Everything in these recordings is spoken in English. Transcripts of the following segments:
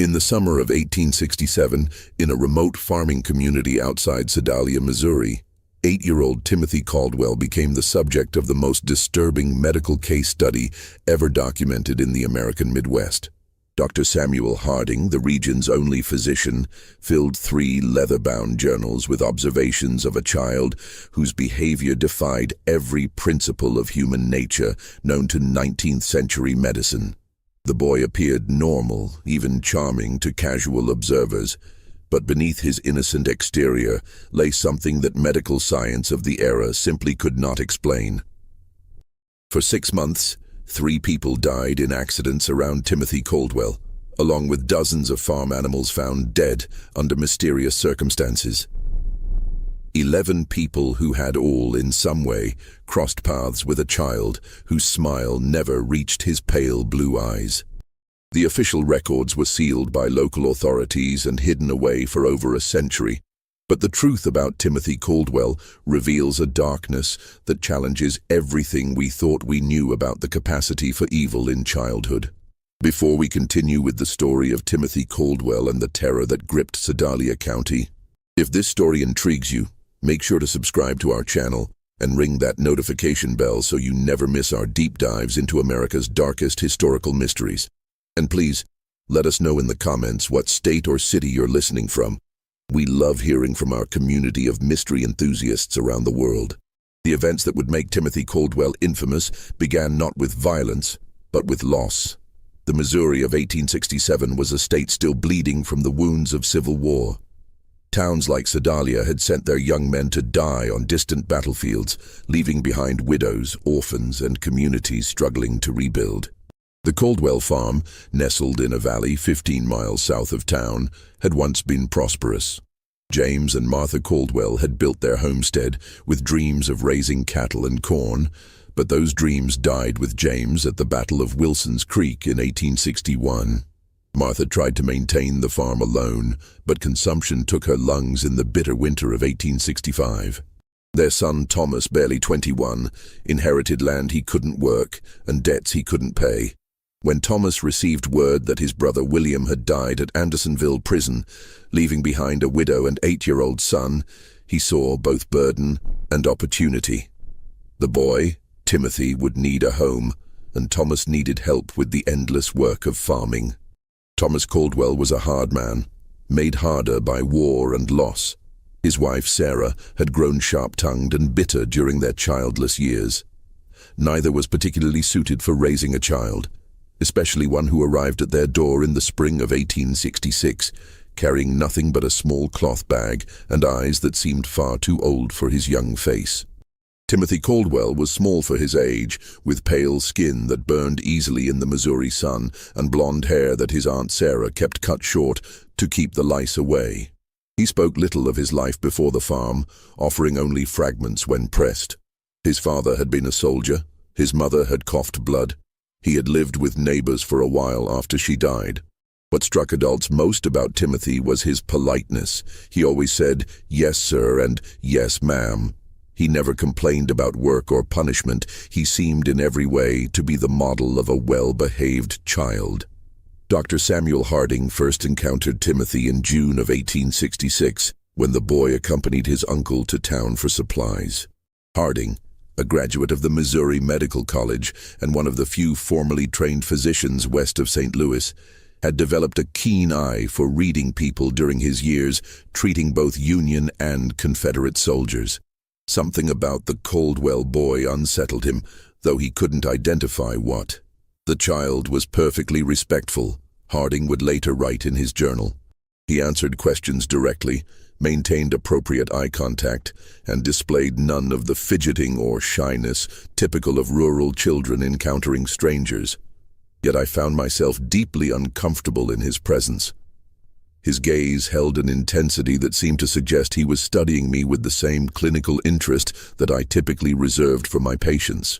In the summer of 1867, in a remote farming community outside Sedalia, Missouri, 8-year-old Timothy Caldwell became the subject of the most disturbing medical case study ever documented in the American Midwest. Dr. Samuel Harding, the region's only physician, filled 3 leather-bound journals with observations of a child whose behavior defied every principle of human nature known to 19th-century medicine. The boy appeared normal, even charming to casual observers, but beneath his innocent exterior lay something that medical science of the era simply could not explain. For 6 months, 3 people died in accidents around Timothy Caldwell, along with dozens of farm animals found dead under mysterious circumstances. 11 people who had all, in some way, crossed paths with a child whose smile never reached his pale blue eyes. The official records were sealed by local authorities and hidden away for over a century, but the truth about Timothy Caldwell reveals a darkness that challenges everything we thought we knew about the capacity for evil in childhood. Before we continue with the story of Timothy Caldwell and the terror that gripped Sedalia County, if this story intrigues you, make sure to subscribe to our channel and ring that notification bell so you never miss our deep dives into America's darkest historical mysteries. And please, let us know in the comments what state or city you're listening from. We love hearing from our community of mystery enthusiasts around the world. The events that would make Timothy Caldwell infamous began not with violence, but with loss. The Missouri of 1867 was a state still bleeding from the wounds of civil war. Towns like Sedalia had sent their young men to die on distant battlefields, leaving behind widows, orphans, and communities struggling to rebuild. The Caldwell farm, nestled in a valley 15 miles south of town, had once been prosperous. James and Martha Caldwell had built their homestead with dreams of raising cattle and corn, but those dreams died with James at the Battle of Wilson's Creek in 1861. Martha tried to maintain the farm alone, but consumption took her lungs in the bitter winter of 1865. Their son Thomas, barely 21, inherited land he couldn't work and debts he couldn't pay. When Thomas received word that his brother William had died at Andersonville prison, leaving behind a widow and 8-year-old son, he saw both burden and opportunity. The boy, Timothy, would need a home, and Thomas needed help with the endless work of farming. Thomas Caldwell was a hard man, made harder by war and loss. His wife, Sarah, had grown sharp-tongued and bitter during their childless years. Neither was particularly suited for raising a child, especially one who arrived at their door in the spring of 1866, carrying nothing but a small cloth bag and eyes that seemed far too old for his young face. Timothy Caldwell was small for his age, with pale skin that burned easily in the Missouri sun and blonde hair that his Aunt Sarah kept cut short to keep the lice away. He spoke little of his life before the farm, offering only fragments when pressed. His father had been a soldier. His mother had coughed blood. He had lived with neighbors for a while after she died. What struck adults most about Timothy was his politeness. He always said, "Yes, sir," and "Yes, ma'am." He never complained about work or punishment. He seemed in every way to be the model of a well-behaved child. Dr. Samuel Harding first encountered Timothy in June of 1866, when the boy accompanied his uncle to town for supplies. Harding, a graduate of the Missouri Medical College and one of the few formally trained physicians west of St. Louis, had developed a keen eye for reading people during his years treating both Union and Confederate soldiers. Something about the Caldwell boy unsettled him, though he couldn't identify what. The child was perfectly respectful, Harding would later write in his journal. He answered questions directly, maintained appropriate eye contact, and displayed none of the fidgeting or shyness typical of rural children encountering strangers. Yet I found myself deeply uncomfortable in his presence. His gaze held an intensity that seemed to suggest he was studying me with the same clinical interest that I typically reserved for my patients.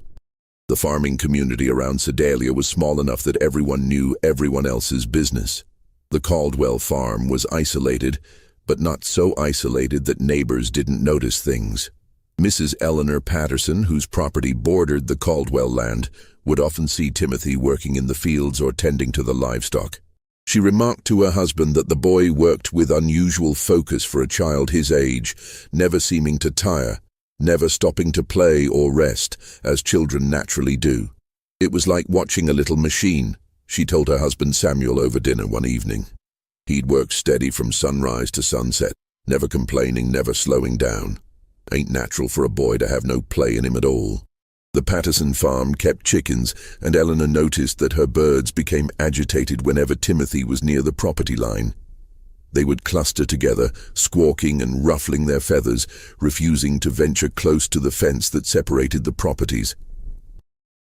The farming community around Sedalia was small enough that everyone knew everyone else's business. The Caldwell farm was isolated, but not so isolated that neighbors didn't notice things. Mrs. Eleanor Patterson, whose property bordered the Caldwell land, would often see Timothy working in the fields or tending to the livestock. She remarked to her husband that the boy worked with unusual focus for a child his age, never seeming to tire, never stopping to play or rest, as children naturally do. It was like watching a little machine, she told her husband Samuel over dinner one evening. He'd work steady from sunrise to sunset, never complaining, never slowing down. Ain't natural for a boy to have no play in him at all. The Patterson farm kept chickens, and Eleanor noticed that her birds became agitated whenever Timothy was near the property line. They would cluster together, squawking and ruffling their feathers, refusing to venture close to the fence that separated the properties.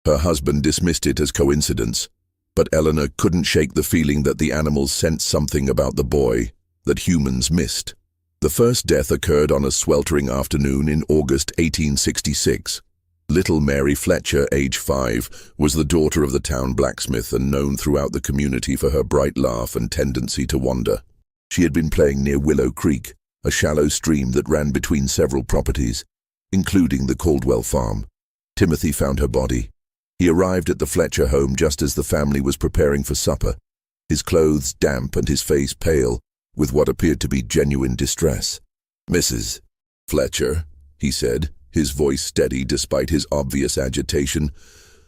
Her husband dismissed it as coincidence, but Eleanor couldn't shake the feeling that the animals sensed something about the boy that humans missed. The first death occurred on a sweltering afternoon in August 1866. Little Mary Fletcher, age 5, was the daughter of the town blacksmith and known throughout the community for her bright laugh and tendency to wander. She had been playing near Willow Creek, a shallow stream that ran between several properties, including the Caldwell farm. Timothy found her body. He arrived at the Fletcher home just as the family was preparing for supper, his clothes damp and his face pale, with what appeared to be genuine distress. "Mrs. Fletcher," he said, his voice steady despite his obvious agitation,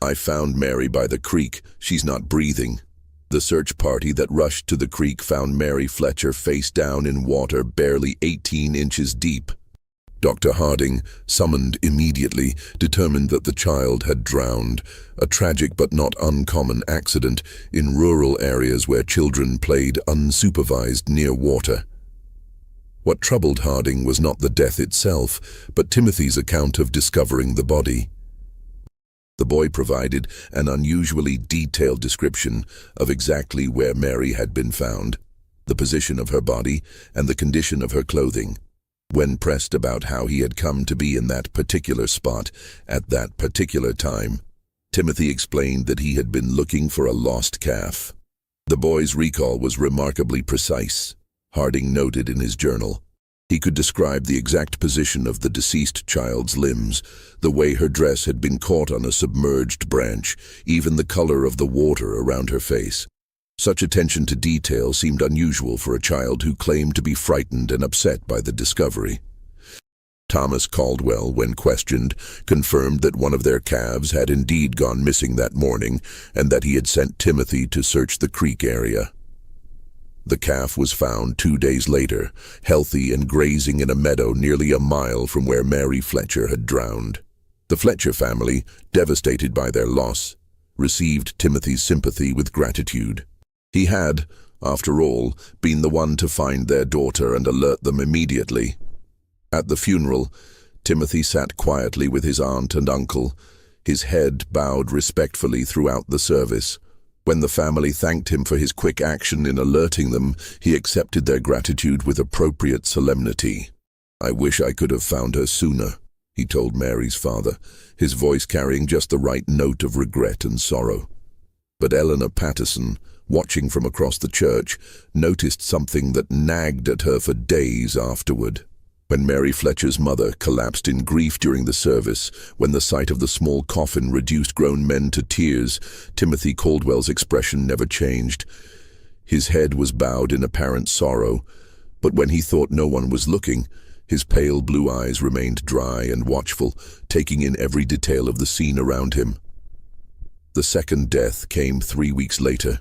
"I found Mary by the creek. She's not breathing." The search party that rushed to the creek found Mary Fletcher face down in water barely 18 inches deep. Dr. Harding, summoned immediately, determined that the child had drowned, a tragic but not uncommon accident in rural areas where children played unsupervised near water. What troubled Harding was not the death itself, but Timothy's account of discovering the body. The boy provided an unusually detailed description of exactly where Mary had been found, the position of her body, and the condition of her clothing. When pressed about how he had come to be in that particular spot at that particular time, Timothy explained that he had been looking for a lost calf. The boy's recall was remarkably precise, Harding noted in his journal. He could describe the exact position of the deceased child's limbs, the way her dress had been caught on a submerged branch, even the color of the water around her face. Such attention to detail seemed unusual for a child who claimed to be frightened and upset by the discovery. Thomas Caldwell, when questioned, confirmed that one of their calves had indeed gone missing that morning and that he had sent Timothy to search the creek area. The calf was found 2 days later, healthy and grazing in a meadow nearly a mile from where Mary Fletcher had drowned. The Fletcher family, devastated by their loss, received Timothy's sympathy with gratitude. He had, after all, been the one to find their daughter and alert them immediately. At the funeral, Timothy sat quietly with his aunt and uncle, his head bowed respectfully throughout the service. When the family thanked him for his quick action in alerting them, he accepted their gratitude with appropriate solemnity. "I wish I could have found her sooner," he told Mary's father, his voice carrying just the right note of regret and sorrow. But Eleanor Patterson, watching from across the church, noticed something that nagged at her for days afterward. When Mary Fletcher's mother collapsed in grief during the service, when the sight of the small coffin reduced grown men to tears, Timothy Caldwell's expression never changed. His head was bowed in apparent sorrow, but when he thought no one was looking, his pale blue eyes remained dry and watchful, taking in every detail of the scene around him. The second death came 3 weeks later.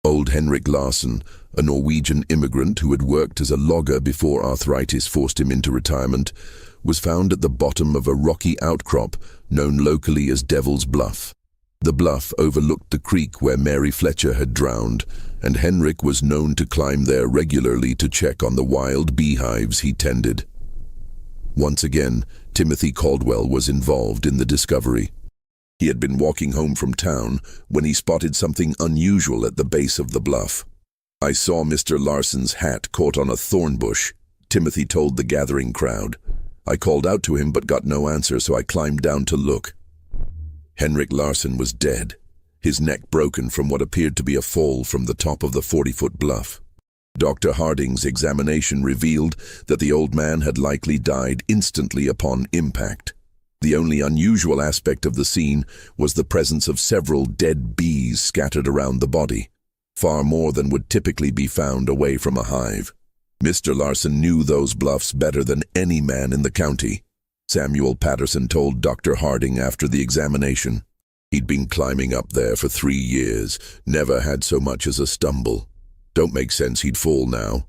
Old Henrik Larsson, a Norwegian immigrant who had worked as a logger before arthritis forced him into retirement, was found at the bottom of a rocky outcrop known locally as Devil's Bluff. The bluff overlooked the creek where Mary Fletcher had drowned, and Henrik was known to climb there regularly to check on the wild beehives he tended. Once again, Timothy Caldwell was involved in the discovery. He had been walking home from town when he spotted something unusual at the base of the bluff. "I saw Mr. Larsson's hat caught on a thorn bush," Timothy told the gathering crowd. "I called out to him but got no answer, so I climbed down to look." Henrik Larsson was dead, his neck broken from what appeared to be a fall from the top of the 40-foot bluff. Dr. Harding's examination revealed that the old man had likely died instantly upon impact. The only unusual aspect of the scene was the presence of several dead bees scattered around the body. far more than would typically be found away from a hive. Mr. Larson knew those bluffs better than any man in the county, Samuel Patterson told Dr. Harding after the examination. He'd been climbing up there for 3 years, never had so much as a stumble. Don't make sense he'd fall now.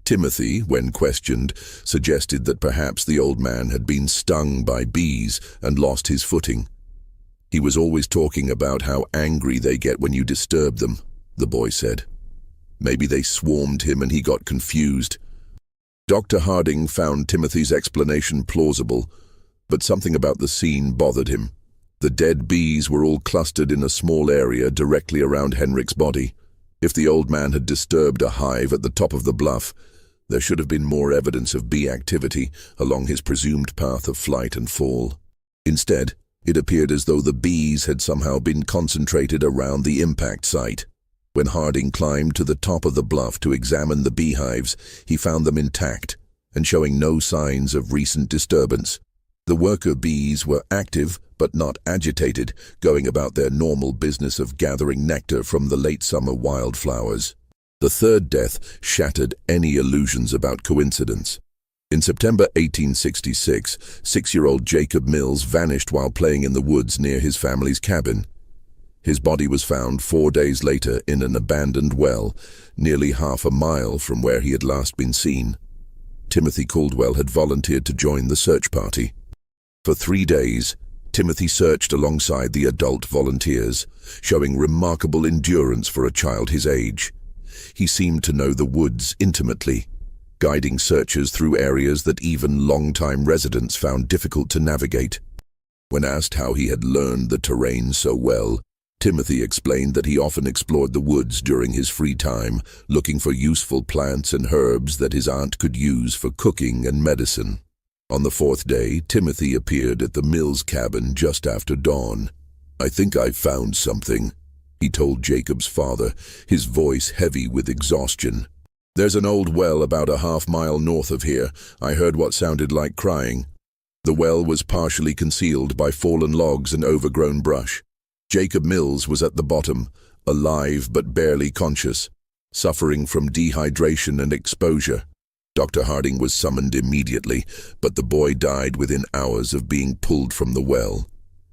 Timothy, when questioned, suggested that perhaps the old man had been stung by bees and lost his footing. He was always talking about how angry they get when you disturb them, the boy said. Maybe they swarmed him and he got confused. Dr. Harding found Timothy's explanation plausible, but something about the scene bothered him. The dead bees were all clustered in a small area directly around Henrik's body. If the old man had disturbed a hive at the top of the bluff, there should have been more evidence of bee activity along his presumed path of flight and fall. Instead, it appeared as though the bees had somehow been concentrated around the impact site. When Harding climbed to the top of the bluff to examine the beehives, he found them intact and showing no signs of recent disturbance. The worker bees were active but not agitated, going about their normal business of gathering nectar from the late summer wildflowers. The third death shattered any illusions about coincidence. In September 1866, 6-year-old Jacob Mills vanished while playing in the woods near his family's cabin. His body was found 4 days later in an abandoned well, nearly half a mile from where he had last been seen. Timothy Caldwell had volunteered to join the search party. For 3 days, Timothy searched alongside the adult volunteers, showing remarkable endurance for a child his age. He seemed to know the woods intimately, guiding searchers through areas that even long-time residents found difficult to navigate. When asked how he had learned the terrain so well, Timothy explained that he often explored the woods during his free time, looking for useful plants and herbs that his aunt could use for cooking and medicine. On the 4th day, Timothy appeared at the Mills cabin just after dawn. "I think I've found something," he told Jacob's father, his voice heavy with exhaustion. "There's an old well about a half-mile north of here. I heard what sounded like crying." The well was partially concealed by fallen logs and overgrown brush. Jacob Mills was at the bottom, alive but barely conscious, suffering from dehydration and exposure. Dr. Harding was summoned immediately, but the boy died within hours of being pulled from the well,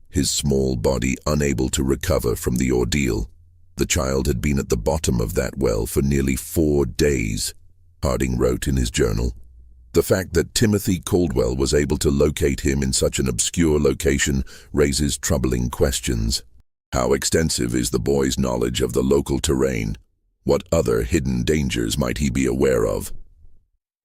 his small body unable to recover from the ordeal. The child had been at the bottom of that well for nearly 4 days, Harding wrote in his journal. The fact that Timothy Caldwell was able to locate him in such an obscure location raises troubling questions. How extensive is the boy's knowledge of the local terrain? What other hidden dangers might he be aware of?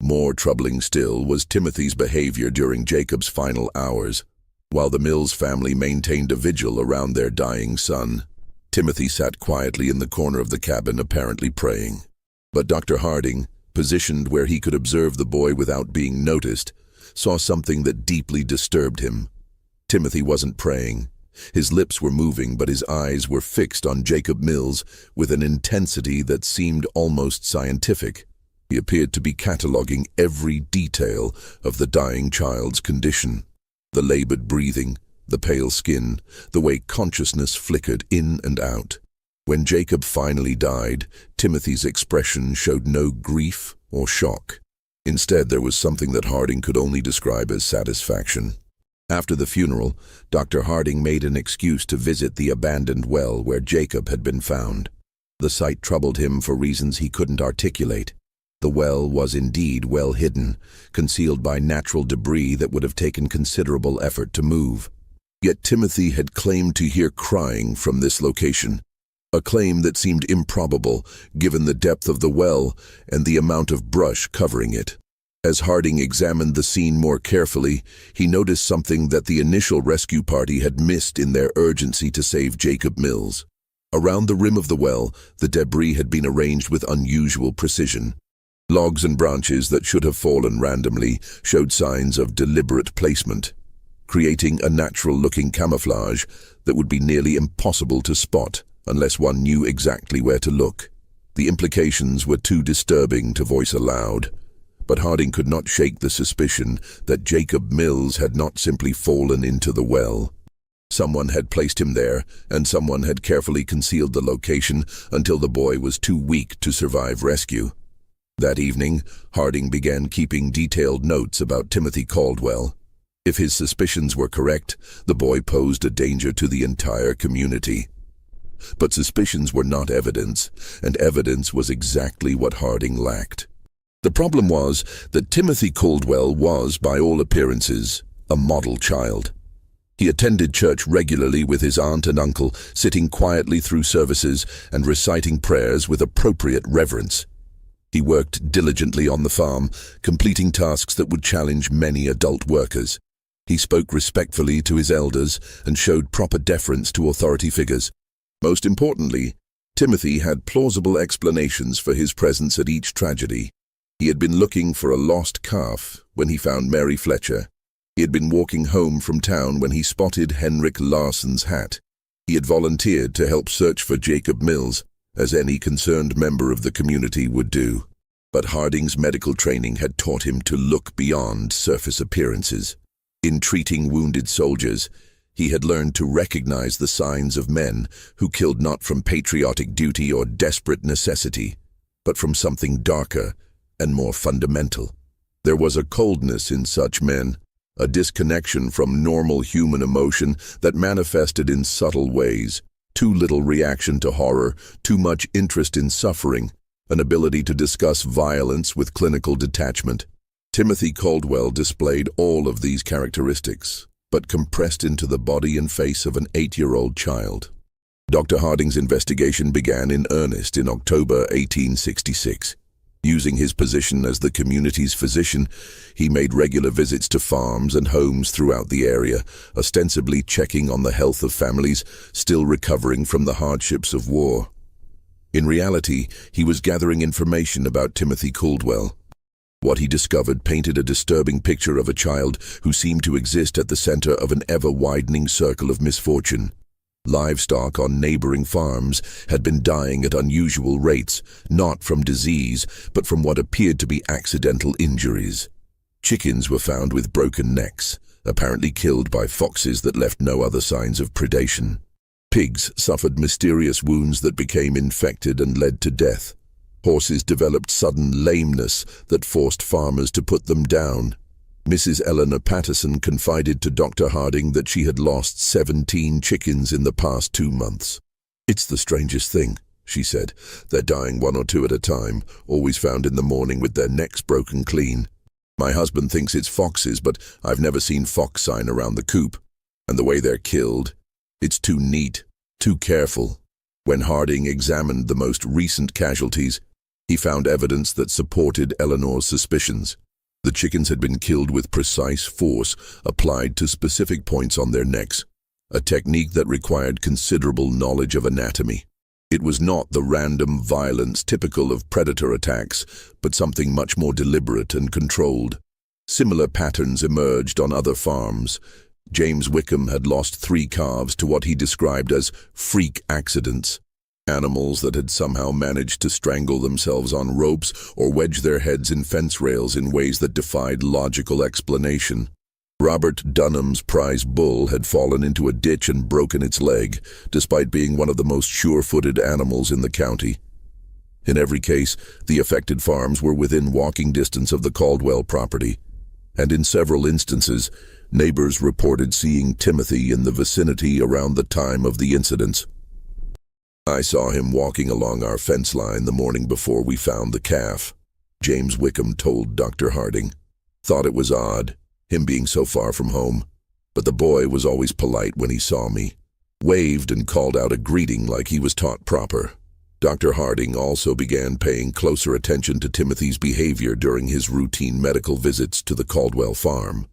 More troubling still was Timothy's behavior during Jacob's final hours. While the Mills family maintained a vigil around their dying son, Timothy sat quietly in the corner of the cabin, apparently praying. But Dr. Harding, positioned where he could observe the boy without being noticed, saw something that deeply disturbed him. Timothy wasn't praying. His lips were moving, but his eyes were fixed on Jacob Mills with an intensity that seemed almost scientific. He appeared to be cataloging every detail of the dying child's condition. The labored breathing, the pale skin, the way consciousness flickered in and out. When Jacob finally died, Timothy's expression showed no grief or shock. Instead, there was something that Harding could only describe as satisfaction. After the funeral, Dr. Harding made an excuse to visit the abandoned well where Jacob had been found. The site troubled him for reasons he couldn't articulate. The well was indeed well hidden, concealed by natural debris that would have taken considerable effort to move. Yet Timothy had claimed to hear crying from this location, a claim that seemed improbable given the depth of the well and the amount of brush covering it. As Harding examined the scene more carefully, he noticed something that the initial rescue party had missed in their urgency to save Jacob Mills. Around the rim of the well, the debris had been arranged with unusual precision. Logs and branches that should have fallen randomly showed signs of deliberate placement, creating a natural-looking camouflage that would be nearly impossible to spot unless one knew exactly where to look. The implications were too disturbing to voice aloud, but Harding could not shake the suspicion that Jacob Mills had not simply fallen into the well. Someone had placed him there, and someone had carefully concealed the location until the boy was too weak to survive rescue. That evening, Harding began keeping detailed notes about Timothy Caldwell. If his suspicions were correct, the boy posed a danger to the entire community. But suspicions were not evidence, and evidence was exactly what Harding lacked. The problem was that Timothy Caldwell was, by all appearances, a model child. He attended church regularly with his aunt and uncle, sitting quietly through services and reciting prayers with appropriate reverence. He worked diligently on the farm, completing tasks that would challenge many adult workers. He spoke respectfully to his elders and showed proper deference to authority figures. Most importantly, Timothy had plausible explanations for his presence at each tragedy. He had been looking for a lost calf when he found Mary Fletcher. He had been walking home from town when he spotted Henrik Larsson's hat. He had volunteered to help search for Jacob Mills, as any concerned member of the community would do. But Harding's medical training had taught him to look beyond surface appearances. In treating wounded soldiers, he had learned to recognize the signs of men who killed not from patriotic duty or desperate necessity, but from something darker and more fundamental. There was a coldness in such men, a disconnection from normal human emotion that manifested in subtle ways: too little reaction to horror, too much interest in suffering, an ability to discuss violence with clinical detachment. Timothy Caldwell displayed all of these characteristics, but compressed into the body and face of an 8-year-old child. Dr. Harding's investigation began in earnest in October 1866. Using his position as the community's physician, he made regular visits to farms and homes throughout the area, ostensibly checking on the health of families still recovering from the hardships of war. In reality, he was gathering information about Timothy Caldwell. What he discovered painted a disturbing picture of a child who seemed to exist at the center of an ever-widening circle of misfortune. Livestock on neighboring farms had been dying at unusual rates, not from disease, but from what appeared to be accidental injuries. Chickens were found with broken necks, apparently killed by foxes that left no other signs of predation. Pigs suffered mysterious wounds that became infected and led to death. Horses developed sudden lameness that forced farmers to put them down. Mrs. Eleanor Patterson confided to Dr. Harding that she had lost 17 chickens in the past 2 months. "It's the strangest thing," she said. "They're dying 1 or 2 at a time, always found in the morning with their necks broken clean. My husband thinks it's foxes, but I've never seen fox sign around the coop. And the way they're killed, it's too neat, too careful." When Harding examined the most recent casualties, he found evidence that supported Eleanor's suspicions. The chickens had been killed with precise force applied to specific points on their necks, a technique that required considerable knowledge of anatomy. It was not the random violence typical of predator attacks, but something much more deliberate and controlled. Similar patterns emerged on other farms. James Wickham had lost 3 calves to what he described as freak accidents. Animals that had somehow managed to strangle themselves on ropes or wedge their heads in fence rails in ways that defied logical explanation. Robert Dunham's prize bull had fallen into a ditch and broken its leg, despite being one of the most sure-footed animals in the county. In every case, the affected farms were within walking distance of the Caldwell property, and in several instances, neighbors reported seeing Timothy in the vicinity around the time of the incidents. "I saw him walking along our fence line the morning before we found the calf," James Wickham told Dr. Harding. "Thought it was odd, him being so far from home, but the boy was always polite when he saw me. Waved and called out a greeting like he was taught proper." Dr. Harding also began paying closer attention to Timothy's behavior during his routine medical visits to the Caldwell farm.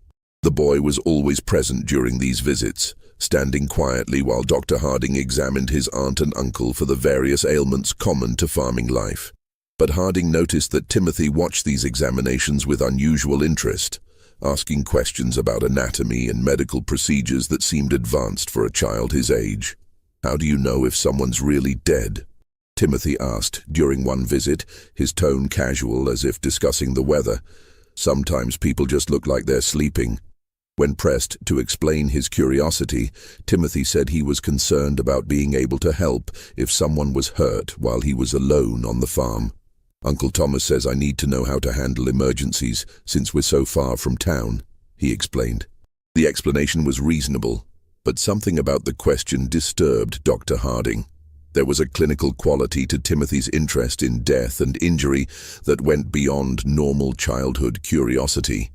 The boy was always present during these visits, standing quietly while Dr. Harding examined his aunt and uncle for the various ailments common to farming life. But Harding noticed that Timothy watched these examinations with unusual interest, asking questions about anatomy and medical procedures that seemed advanced for a child his age. "How do you know if someone's really dead?" Timothy asked during one visit, his tone casual as if discussing the weather. "Sometimes people just look like they're sleeping." When pressed to explain his curiosity, Timothy said he was concerned about being able to help if someone was hurt while he was alone on the farm. "Uncle Thomas says I need to know how to handle emergencies since we're so far from town," he explained. The explanation was reasonable, but something about the question disturbed Dr. Harding. There was a clinical quality to Timothy's interest in death and injury that went beyond normal childhood curiosity.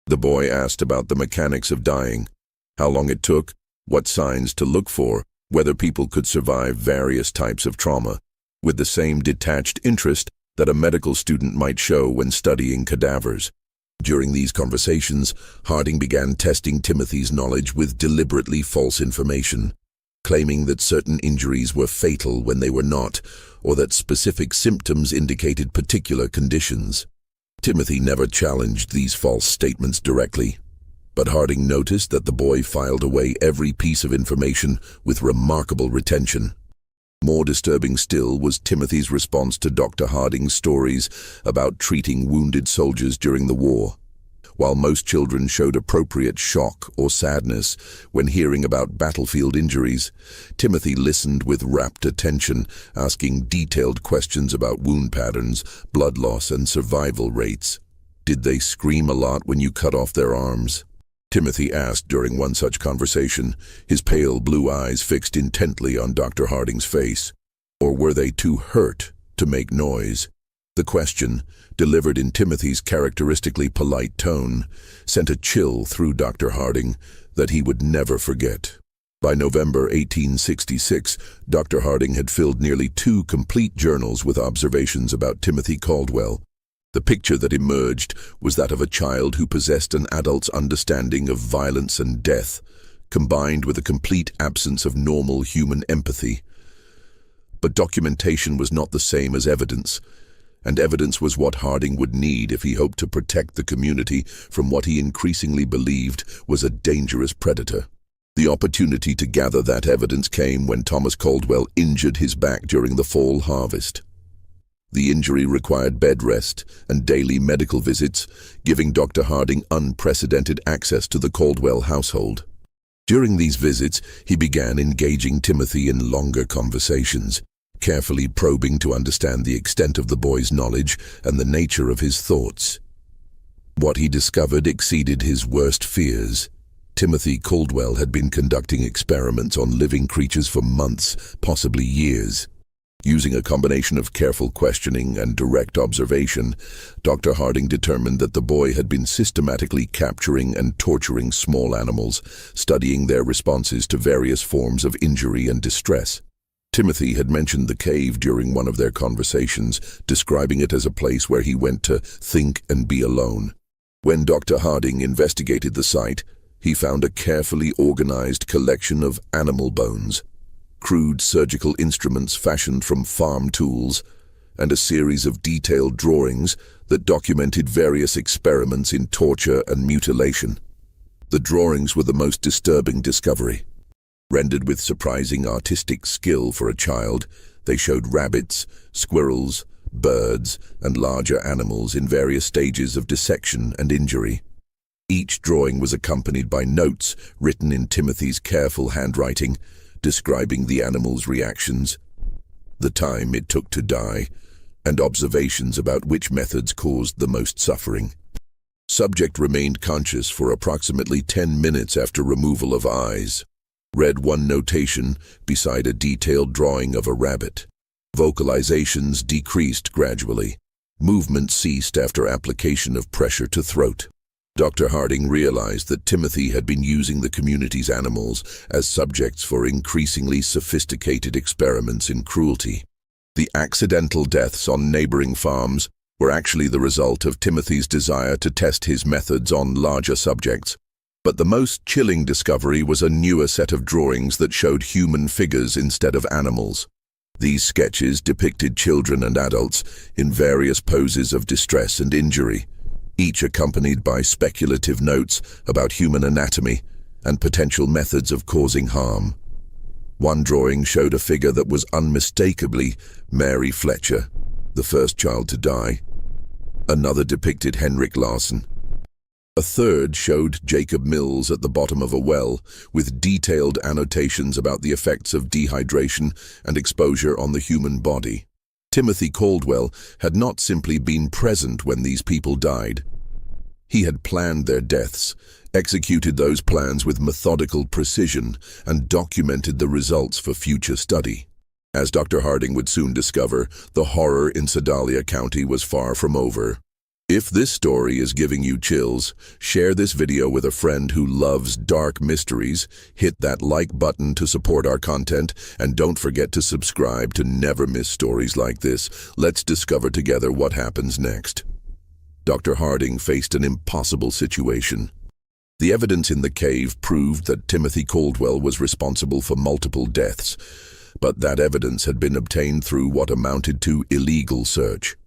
The boy asked about the mechanics of dying, how long it took, what signs to look for, whether people could survive various types of trauma, with the same detached interest that a medical student might show when studying cadavers. During these conversations, Harding began testing Timothy's knowledge with deliberately false information, claiming that certain injuries were fatal when they were not, or that specific symptoms indicated particular conditions. Timothy never challenged these false statements directly, but Harding noticed that the boy filed away every piece of information with remarkable retention. More disturbing still was Timothy's response to Dr. Harding's stories about treating wounded soldiers during the war. While most children showed appropriate shock or sadness when hearing about battlefield injuries, Timothy listened with rapt attention, asking detailed questions about wound patterns, blood loss, and survival rates. "Did they scream a lot when you cut off their arms?" Timothy asked during one such conversation, his pale blue eyes fixed intently on Dr. Harding's face. "Or were they too hurt to make noise?" The question, delivered in Timothy's characteristically polite tone, sent a chill through Dr. Harding that he would never forget. By November 1866, Dr. Harding had filled nearly 2 complete journals with observations about Timothy Caldwell. The picture that emerged was that of a child who possessed an adult's understanding of violence and death, combined with a complete absence of normal human empathy. But documentation was not the same as evidence, and evidence was what Harding would need if he hoped to protect the community from what he increasingly believed was a dangerous predator. The opportunity to gather that evidence came when Thomas Caldwell injured his back during the fall harvest. The injury required bed rest and daily medical visits, giving Dr. Harding unprecedented access to the Caldwell household. During these visits, he began engaging Timothy in longer conversations, carefully probing to understand the extent of the boy's knowledge and the nature of his thoughts. What he discovered exceeded his worst fears. Timothy Caldwell had been conducting experiments on living creatures for months, possibly years. Using a combination of careful questioning and direct observation, Dr. Harding determined that the boy had been systematically capturing and torturing small animals, studying their responses to various forms of injury and distress. Timothy had mentioned the cave during one of their conversations, describing it as a place where he went to think and be alone. When Dr. Harding investigated the site, he found a carefully organized collection of animal bones, crude surgical instruments fashioned from farm tools, and a series of detailed drawings that documented various experiments in torture and mutilation. The drawings were the most disturbing discovery. Rendered with surprising artistic skill for a child, they showed rabbits, squirrels, birds, and larger animals in various stages of dissection and injury. Each drawing was accompanied by notes written in Timothy's careful handwriting, describing the animal's reactions, the time it took to die, and observations about which methods caused the most suffering. Subject remained conscious for approximately 10 minutes after removal of eyes. Read one notation beside a detailed drawing of a rabbit. Vocalizations decreased gradually. Movement ceased after application of pressure to throat. Dr. Harding realized that Timothy had been using the community's animals as subjects for increasingly sophisticated experiments in cruelty. The accidental deaths on neighboring farms were actually the result of Timothy's desire to test his methods on larger subjects. But the most chilling discovery was a newer set of drawings that showed human figures instead of animals. These sketches depicted children and adults in various poses of distress and injury, each accompanied by speculative notes about human anatomy and potential methods of causing harm. One drawing showed a figure that was unmistakably Mary Fletcher, the first child to die. Another depicted Henrik Larsen, A third showed Jacob Mills at the bottom of a well, with detailed annotations about the effects of dehydration and exposure on the human body. Timothy Caldwell had not simply been present when these people died. He had planned their deaths, executed those plans with methodical precision, and documented the results for future study. As Dr. Harding would soon discover, the horror in Sedalia County was far from over. If this story is giving you chills, share this video with a friend who loves dark mysteries, hit that like button to support our content, and don't forget to subscribe to never miss stories like this. Let's discover together what happens next. Dr. Harding faced an impossible situation. The evidence in the cave proved that Timothy Caldwell was responsible for multiple deaths, but that evidence had been obtained through what amounted to illegal search.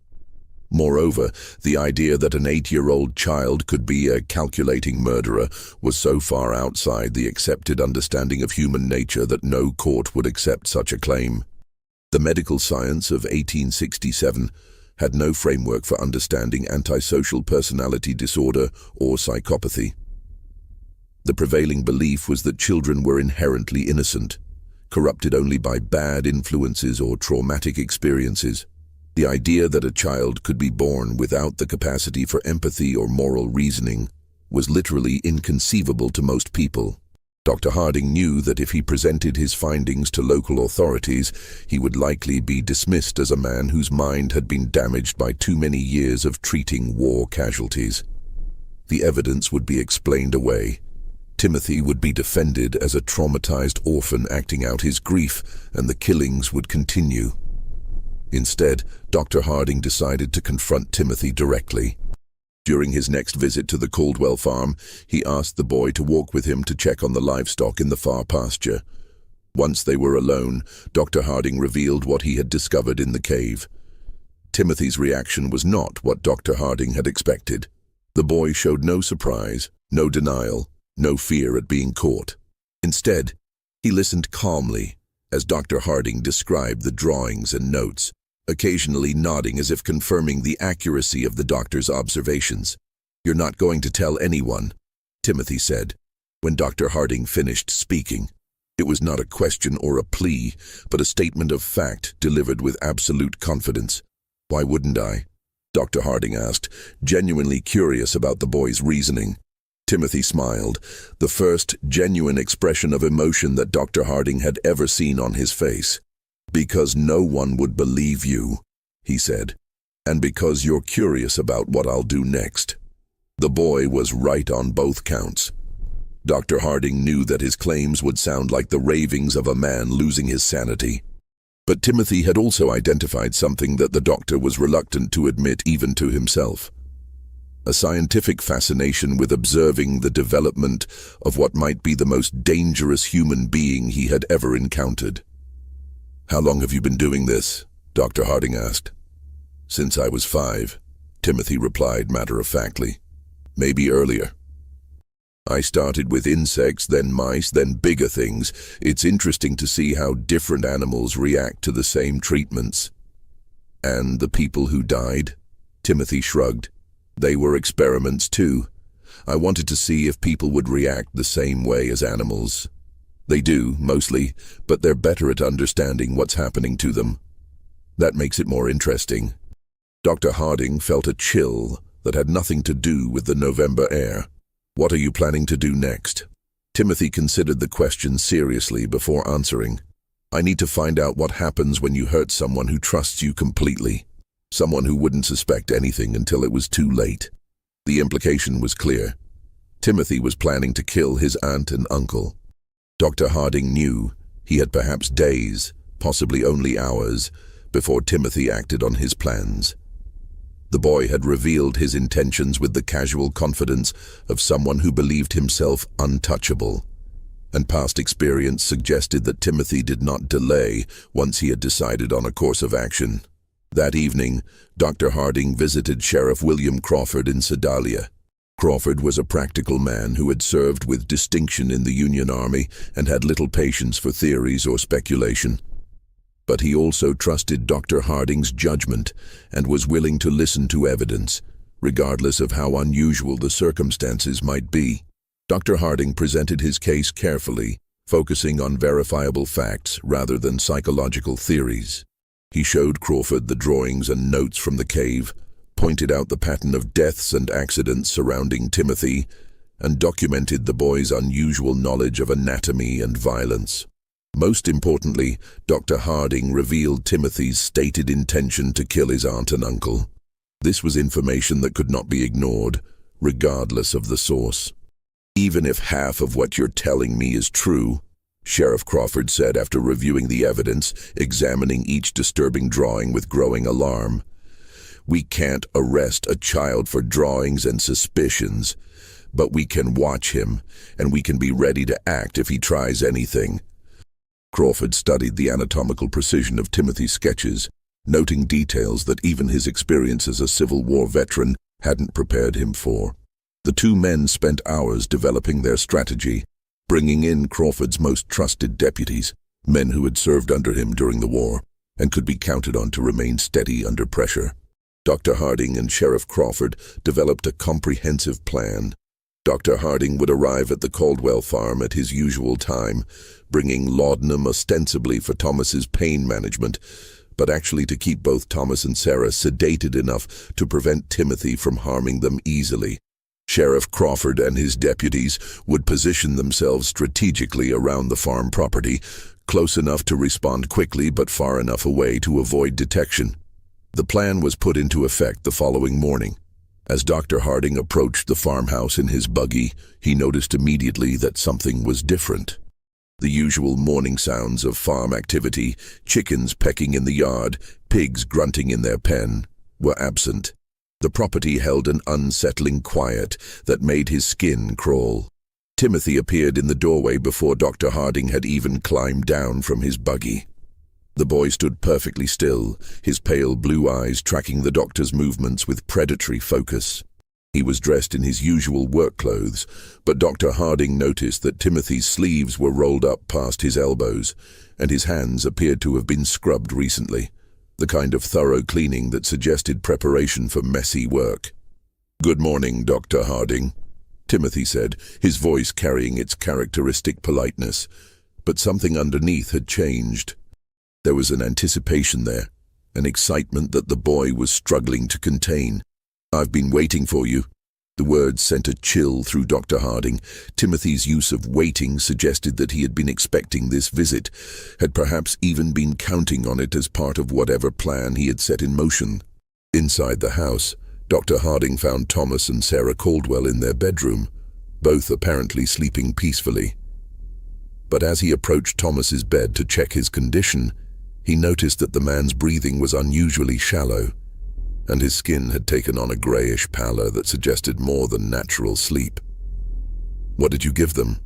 Moreover, the idea that an 8-year-old child could be a calculating murderer was so far outside the accepted understanding of human nature that no court would accept such a claim. The medical science of 1867 had no framework for understanding antisocial personality disorder or psychopathy. The prevailing belief was that children were inherently innocent, corrupted only by bad influences or traumatic experiences. The idea that a child could be born without the capacity for empathy or moral reasoning was literally inconceivable to most people. Dr. Harding knew that if he presented his findings to local authorities, he would likely be dismissed as a man whose mind had been damaged by too many years of treating war casualties. The evidence would be explained away. Timothy would be defended as a traumatized orphan acting out his grief, and the killings would continue. Instead, Dr. Harding decided to confront Timothy directly. During his next visit to the Caldwell farm, he asked the boy to walk with him to check on the livestock in the far pasture. Once they were alone, Dr. Harding revealed what he had discovered in the cave. Timothy's reaction was not what Dr. Harding had expected. The boy showed no surprise, no denial, no fear at being caught. Instead, he listened calmly as Dr. Harding described the drawings and notes, occasionally nodding as if confirming the accuracy of the doctor's observations. "You're not going to tell anyone," Timothy said, when Dr. Harding finished speaking. It was not a question or a plea, but a statement of fact delivered with absolute confidence. "Why wouldn't I?" Dr. Harding asked, genuinely curious about the boy's reasoning. Timothy smiled, the first genuine expression of emotion that Dr. Harding had ever seen on his face. "Because no one would believe you," he said, "and because you're curious about what I'll do next." The boy was right on both counts. Dr. Harding knew that his claims would sound like the ravings of a man losing his sanity. But Timothy had also identified something that the doctor was reluctant to admit even to himself: a scientific fascination with observing the development of what might be the most dangerous human being he had ever encountered. "How long have you been doing this?" Dr. Harding asked. "Since I was 5, Timothy replied matter-of-factly. "Maybe earlier. I started with insects, then mice, then bigger things. It's interesting to see how different animals react to the same treatments." "And the people who died?" Timothy shrugged. "They were experiments too. I wanted to see if people would react the same way as animals. They do, mostly, but they're better at understanding what's happening to them. That makes it more interesting." Dr. Harding felt a chill that had nothing to do with the November air. "What are you planning to do next?" Timothy considered the question seriously before answering. "I need to find out what happens when you hurt someone who trusts you completely. Someone who wouldn't suspect anything until it was too late." The implication was clear. Timothy was planning to kill his aunt and uncle. Dr. Harding knew he had perhaps days, possibly only hours, before Timothy acted on his plans. The boy had revealed his intentions with the casual confidence of someone who believed himself untouchable, and past experience suggested that Timothy did not delay once he had decided on a course of action. That evening, Dr. Harding visited Sheriff William Crawford in Sedalia. Crawford was a practical man who had served with distinction in the Union Army and had little patience for theories or speculation. But he also trusted Dr. Harding's judgment and was willing to listen to evidence, regardless of how unusual the circumstances might be. Dr. Harding presented his case carefully, focusing on verifiable facts rather than psychological theories. He showed Crawford the drawings and notes from the cave, pointed out the pattern of deaths and accidents surrounding Timothy, and documented the boy's unusual knowledge of anatomy and violence. Most importantly, Dr. Harding revealed Timothy's stated intention to kill his aunt and uncle. This was information that could not be ignored, regardless of the source. "Even if half of what you're telling me is true," Sheriff Crawford said after reviewing the evidence, examining each disturbing drawing with growing alarm, "we can't arrest a child for drawings and suspicions, but we can watch him, and we can be ready to act if he tries anything." Crawford studied the anatomical precision of Timothy's sketches, noting details that even his experience as a Civil War veteran hadn't prepared him for. The two men spent hours developing their strategy, bringing in Crawford's most trusted deputies, men who had served under him during the war and could be counted on to remain steady under pressure. Dr. Harding and Sheriff Crawford developed a comprehensive plan. Dr. Harding would arrive at the Caldwell farm at his usual time, bringing laudanum ostensibly for Thomas's pain management, but actually to keep both Thomas and Sarah sedated enough to prevent Timothy from harming them easily. Sheriff Crawford and his deputies would position themselves strategically around the farm property, close enough to respond quickly but far enough away to avoid detection. The plan was put into effect the following morning. As Dr. Harding approached the farmhouse in his buggy, he noticed immediately that something was different. The usual morning sounds of farm activity, chickens pecking in the yard, pigs grunting in their pen, were absent. The property held an unsettling quiet that made his skin crawl. Timothy appeared in the doorway before Dr. Harding had even climbed down from his buggy. The boy stood perfectly still, his pale blue eyes tracking the doctor's movements with predatory focus. He was dressed in his usual work clothes, but Dr. Harding noticed that Timothy's sleeves were rolled up past his elbows, and his hands appeared to have been scrubbed recently, the kind of thorough cleaning that suggested preparation for messy work. "Good morning, Dr. Harding," Timothy said, his voice carrying its characteristic politeness, but something underneath had changed. There was an anticipation there, an excitement that the boy was struggling to contain. "I've been waiting for you." The words sent a chill through Dr. Harding. Timothy's use of waiting suggested that he had been expecting this visit, had perhaps even been counting on it as part of whatever plan he had set in motion. Inside the house, Dr. Harding found Thomas and Sarah Caldwell in their bedroom, both apparently sleeping peacefully. But as he approached Thomas's bed to check his condition, he noticed that the man's breathing was unusually shallow, and his skin had taken on a grayish pallor that suggested more than natural sleep. "What did you give them?"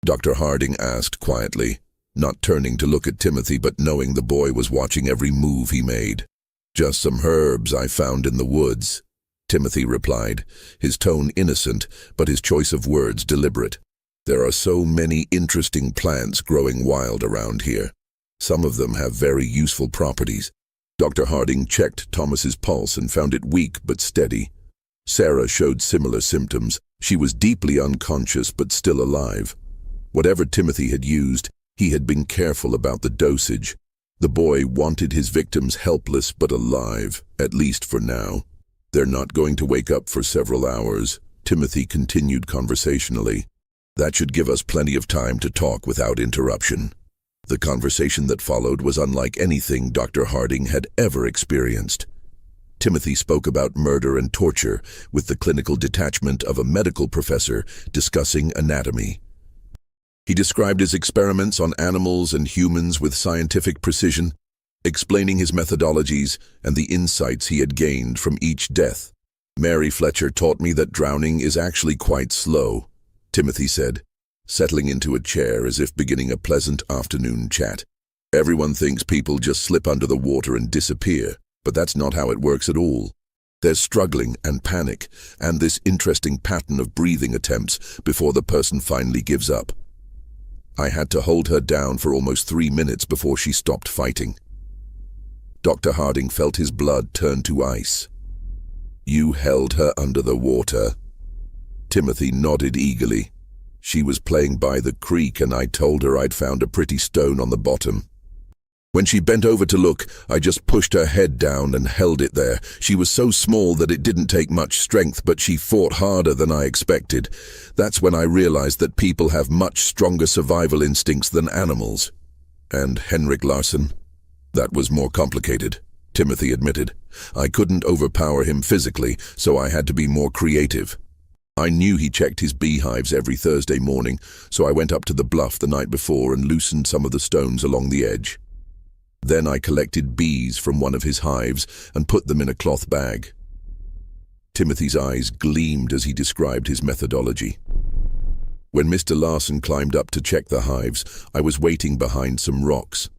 Dr. Harding asked quietly, not turning to look at Timothy but knowing the boy was watching every move he made. "Just some herbs I found in the woods," Timothy replied, his tone innocent but his choice of words deliberate. "There are so many interesting plants growing wild around here. Some of them have very useful properties." Dr. Harding checked Thomas's pulse and found it weak but steady. Sarah showed similar symptoms. She was deeply unconscious but still alive. Whatever Timothy had used, he had been careful about the dosage. The boy wanted his victims helpless but alive, at least for now. "They're not going to wake up for several hours," Timothy continued conversationally. "That should give us plenty of time to talk without interruption." The conversation that followed was unlike anything Dr. Harding had ever experienced. Timothy spoke about murder and torture with the clinical detachment of a medical professor discussing anatomy. He described his experiments on animals and humans with scientific precision, explaining his methodologies and the insights he had gained from each death. "Mary Fletcher taught me that drowning is actually quite slow," Timothy said, settling into a chair as if beginning a pleasant afternoon chat. "Everyone thinks people just slip under the water and disappear, but that's not how it works at all. There's struggling and panic, and this interesting pattern of breathing attempts before the person finally gives up. I had to hold her down for almost 3 minutes before she stopped fighting." Dr. Harding felt his blood turn to ice. You held her under the water. Timothy nodded eagerly. She was playing by the creek and I told her I'd found a pretty stone on the bottom. When she bent over to look, I just pushed her head down and held it there. She was so small that it didn't take much strength, but she fought harder than I expected. That's when I realized that people have much stronger survival instincts than animals. And Henrik Larsson? That was more complicated, Timothy admitted. I couldn't overpower him physically, so I had to be more creative. I knew he checked his beehives every Thursday morning, so I went up to the bluff the night before and loosened some of the stones along the edge. Then I collected bees from one of his hives and put them in a cloth bag. Timothy's eyes gleamed as he described his methodology. When Mr. Larsson climbed up to check the hives, I was waiting behind some rocks.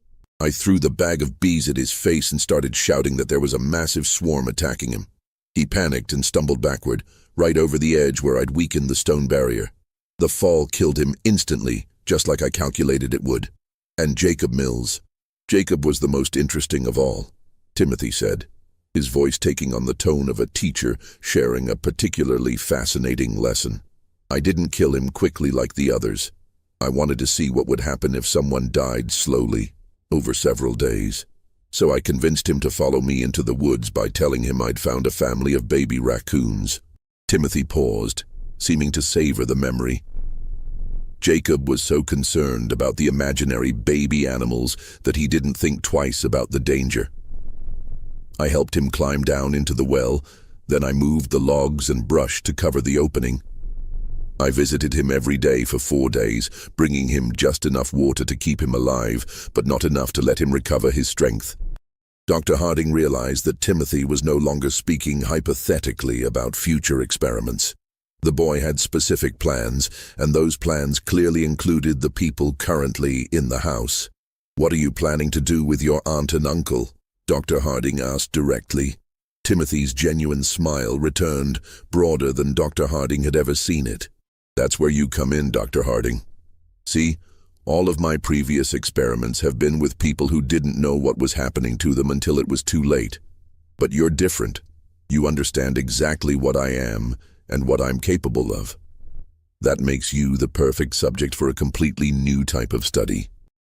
I threw the bag of bees at his face and started shouting that there was a massive swarm attacking him. He panicked and stumbled backward, right over the edge where I'd weakened the stone barrier. The fall killed him instantly, just like I calculated it would. And Jacob Mills. Jacob was the most interesting of all, Timothy said, his voice taking on the tone of a teacher sharing a particularly fascinating lesson. I didn't kill him quickly like the others. I wanted to see what would happen if someone died slowly, over several days. So I convinced him to follow me into the woods by telling him I'd found a family of baby raccoons. Timothy paused, seeming to savor the memory. Jacob was so concerned about the imaginary baby animals that he didn't think twice about the danger. I helped him climb down into the well, then I moved the logs and brush to cover the opening. I visited him every day for 4 days, bringing him just enough water to keep him alive, but not enough to let him recover his strength. Dr. Harding realized that Timothy was no longer speaking hypothetically about future experiments. The boy had specific plans, and those plans clearly included the people currently in the house. "What are you planning to do with your aunt and uncle?" Dr. Harding asked directly. Timothy's genuine smile returned, broader than Dr. Harding had ever seen it. "That's where you come in, Dr. Harding. See, all of my previous experiments have been with people who didn't know what was happening to them until it was too late. But you're different. You understand exactly what I am and what I'm capable of. That makes you the perfect subject for a completely new type of study."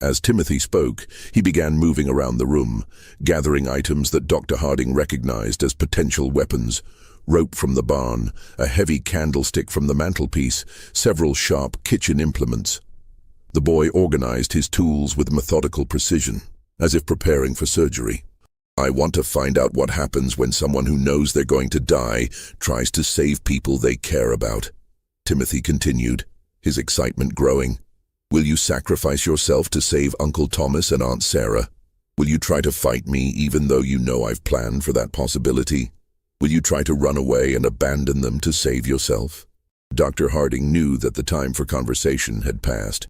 As Timothy spoke, he began moving around the room, gathering items that Dr. Harding recognized as potential weapons: rope from the barn, a heavy candlestick from the mantelpiece, several sharp kitchen implements. The boy organized his tools with methodical precision, as if preparing for surgery. "I want to find out what happens when someone who knows they're going to die tries to save people they care about," Timothy continued, his excitement growing. "Will you sacrifice yourself to save Uncle Thomas and Aunt Sarah? Will you try to fight me even though you know I've planned for that possibility? Will you try to run away and abandon them to save yourself?" Dr. Harding knew that the time for conversation had passed.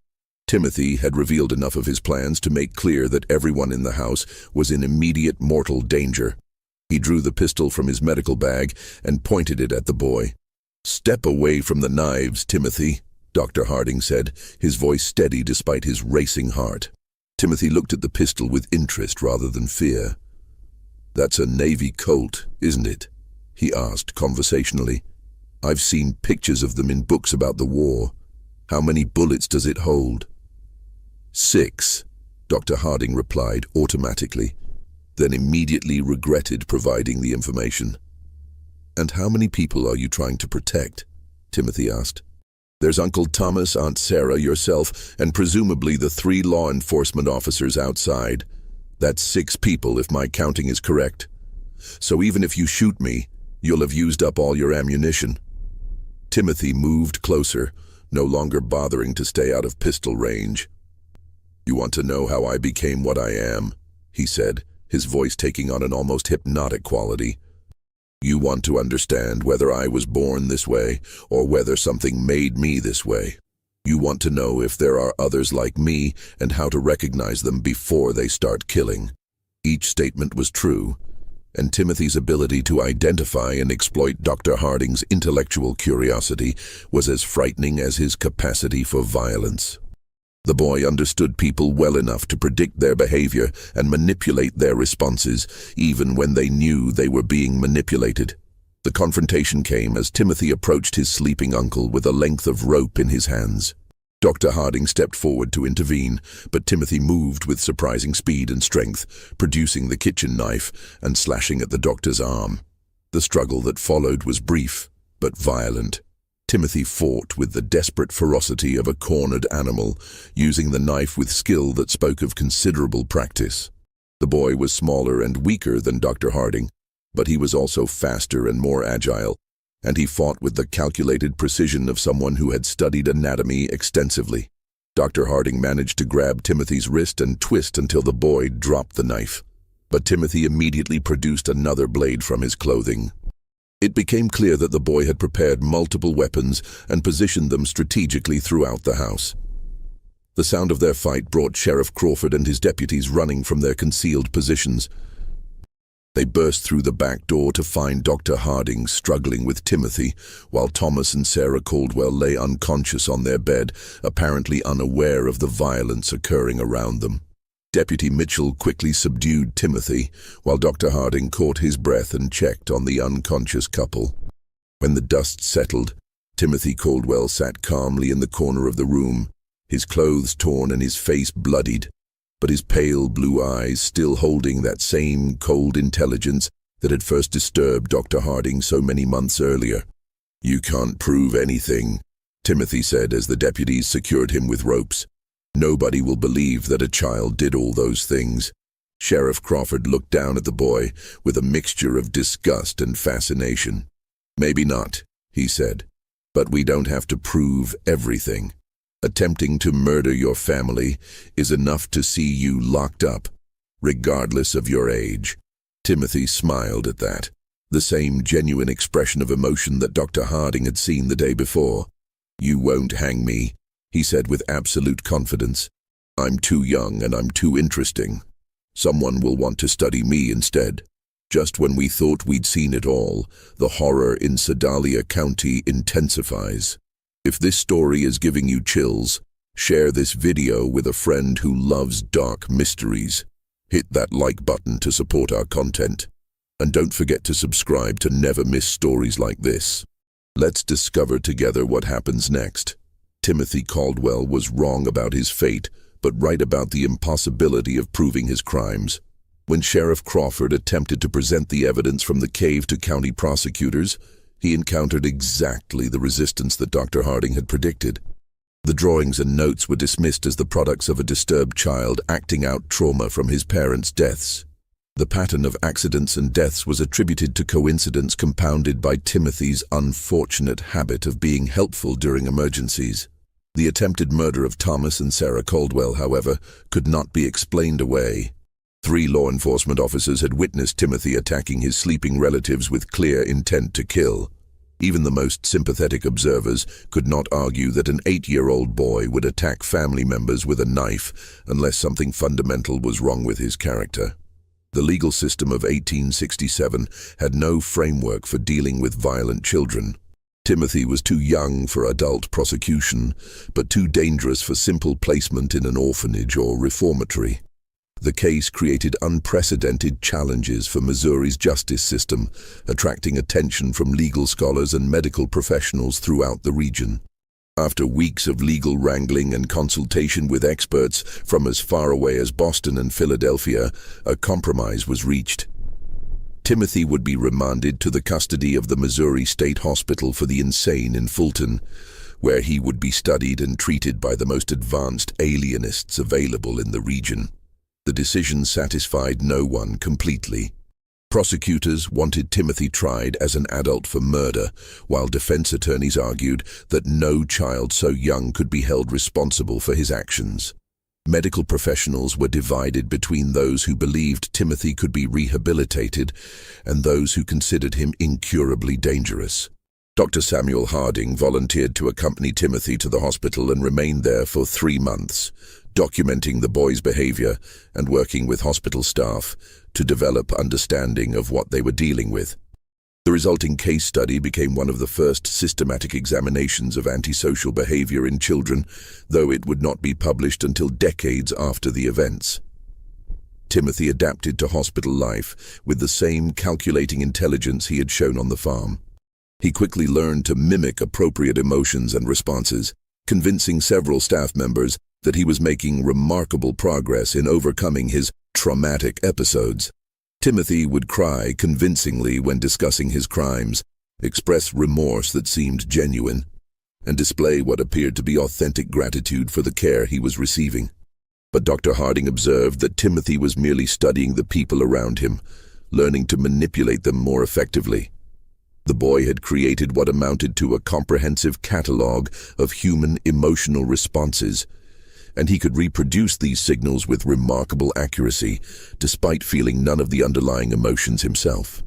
Timothy had revealed enough of his plans to make clear that everyone in the house was in immediate mortal danger. He drew the pistol from his medical bag and pointed it at the boy. "Step away from the knives, Timothy," Dr. Harding said, his voice steady despite his racing heart. Timothy looked at the pistol with interest rather than fear. "That's a Navy Colt, isn't it?" he asked conversationally. "I've seen pictures of them in books about the war. How many bullets does it hold?" "6, Dr. Harding replied automatically, then immediately regretted providing the information. "And how many people are you trying to protect?" Timothy asked. "There's Uncle Thomas, Aunt Sarah, yourself, and presumably the 3 law enforcement officers outside. That's 6 people if my counting is correct. So even if you shoot me, you'll have used up all your ammunition." Timothy moved closer, no longer bothering to stay out of pistol range. "You want to know how I became what I am?" he said, his voice taking on an almost hypnotic quality. "You want to understand whether I was born this way or whether something made me this way. You want to know if there are others like me and how to recognize them before they start killing." Each statement was true, and Timothy's ability to identify and exploit Dr. Harding's intellectual curiosity was as frightening as his capacity for violence. The boy understood people well enough to predict their behavior and manipulate their responses, even when they knew they were being manipulated. The confrontation came as Timothy approached his sleeping uncle with a length of rope in his hands. Dr. Harding stepped forward to intervene, but Timothy moved with surprising speed and strength, producing the kitchen knife and slashing at the doctor's arm. The struggle that followed was brief, but violent. Timothy fought with the desperate ferocity of a cornered animal, using the knife with skill that spoke of considerable practice. The boy was smaller and weaker than Dr. Harding, but he was also faster and more agile, and he fought with the calculated precision of someone who had studied anatomy extensively. Dr. Harding managed to grab Timothy's wrist and twist until the boy dropped the knife, but Timothy immediately produced another blade from his clothing. It became clear that the boy had prepared multiple weapons and positioned them strategically throughout the house. The sound of their fight brought Sheriff Crawford and his deputies running from their concealed positions. They burst through the back door to find Dr. Harding struggling with Timothy, while Thomas and Sarah Caldwell lay unconscious on their bed, apparently unaware of the violence occurring around them. Deputy Mitchell quickly subdued Timothy, while Dr. Harding caught his breath and checked on the unconscious couple. When the dust settled, Timothy Caldwell sat calmly in the corner of the room, his clothes torn and his face bloodied, but his pale blue eyes still holding that same cold intelligence that had first disturbed Dr. Harding so many months earlier. "You can't prove anything," Timothy said as the deputies secured him with ropes. "Nobody will believe that a child did all those things." Sheriff Crawford looked down at the boy with a mixture of disgust and fascination. "Maybe not," he said, "but we don't have to prove everything. Attempting to murder your family is enough to see you locked up, regardless of your age." Timothy smiled at that, the same genuine expression of emotion that Dr. Harding had seen the day before. "You won't hang me," he said with absolute confidence. "I'm too young and I'm too interesting. Someone will want to study me instead." Just when we thought we'd seen it all, the horror in Sedalia County intensifies. If this story is giving you chills, share this video with a friend who loves dark mysteries. Hit that like button to support our content. And don't forget to subscribe to never miss stories like this. Let's discover together what happens next. Timothy Caldwell was wrong about his fate, but right about the impossibility of proving his crimes. When Sheriff Crawford attempted to present the evidence from the cave to county prosecutors, he encountered exactly the resistance that Dr. Harding had predicted. The drawings and notes were dismissed as the products of a disturbed child acting out trauma from his parents' deaths. The pattern of accidents and deaths was attributed to coincidence compounded by Timothy's unfortunate habit of being helpful during emergencies. The attempted murder of Thomas and Sarah Caldwell, however, could not be explained away. 3 law enforcement officers had witnessed Timothy attacking his sleeping relatives with clear intent to kill. Even the most sympathetic observers could not argue that an 8-year-old boy would attack family members with a knife unless something fundamental was wrong with his character. The legal system of 1867 had no framework for dealing with violent children. Timothy was too young for adult prosecution, but too dangerous for simple placement in an orphanage or reformatory. The case created unprecedented challenges for Missouri's justice system, attracting attention from legal scholars and medical professionals throughout the region. After weeks of legal wrangling and consultation with experts from as far away as Boston and Philadelphia, a compromise was reached. Timothy would be remanded to the custody of the Missouri State Hospital for the Insane in Fulton, where he would be studied and treated by the most advanced alienists available in the region. The decision satisfied no one completely. Prosecutors wanted Timothy tried as an adult for murder, while defense attorneys argued that no child so young could be held responsible for his actions. Medical professionals were divided between those who believed Timothy could be rehabilitated and those who considered him incurably dangerous. Dr. Samuel Harding volunteered to accompany Timothy to the hospital and remained there for 3 months, documenting the boy's behavior and working with hospital staff to develop understanding of what they were dealing with. The resulting case study became one of the first systematic examinations of antisocial behavior in children, though it would not be published until decades after the events. Timothy adapted to hospital life with the same calculating intelligence he had shown on the farm. He quickly learned to mimic appropriate emotions and responses, convincing several staff members that he was making remarkable progress in overcoming his traumatic episodes. Timothy would cry convincingly when discussing his crimes, express remorse that seemed genuine, and display what appeared to be authentic gratitude for the care he was receiving. But Dr. Harding observed that Timothy was merely studying the people around him, learning to manipulate them more effectively. The boy had created what amounted to a comprehensive catalog of human emotional responses, and he could reproduce these signals with remarkable accuracy, despite feeling none of the underlying emotions himself.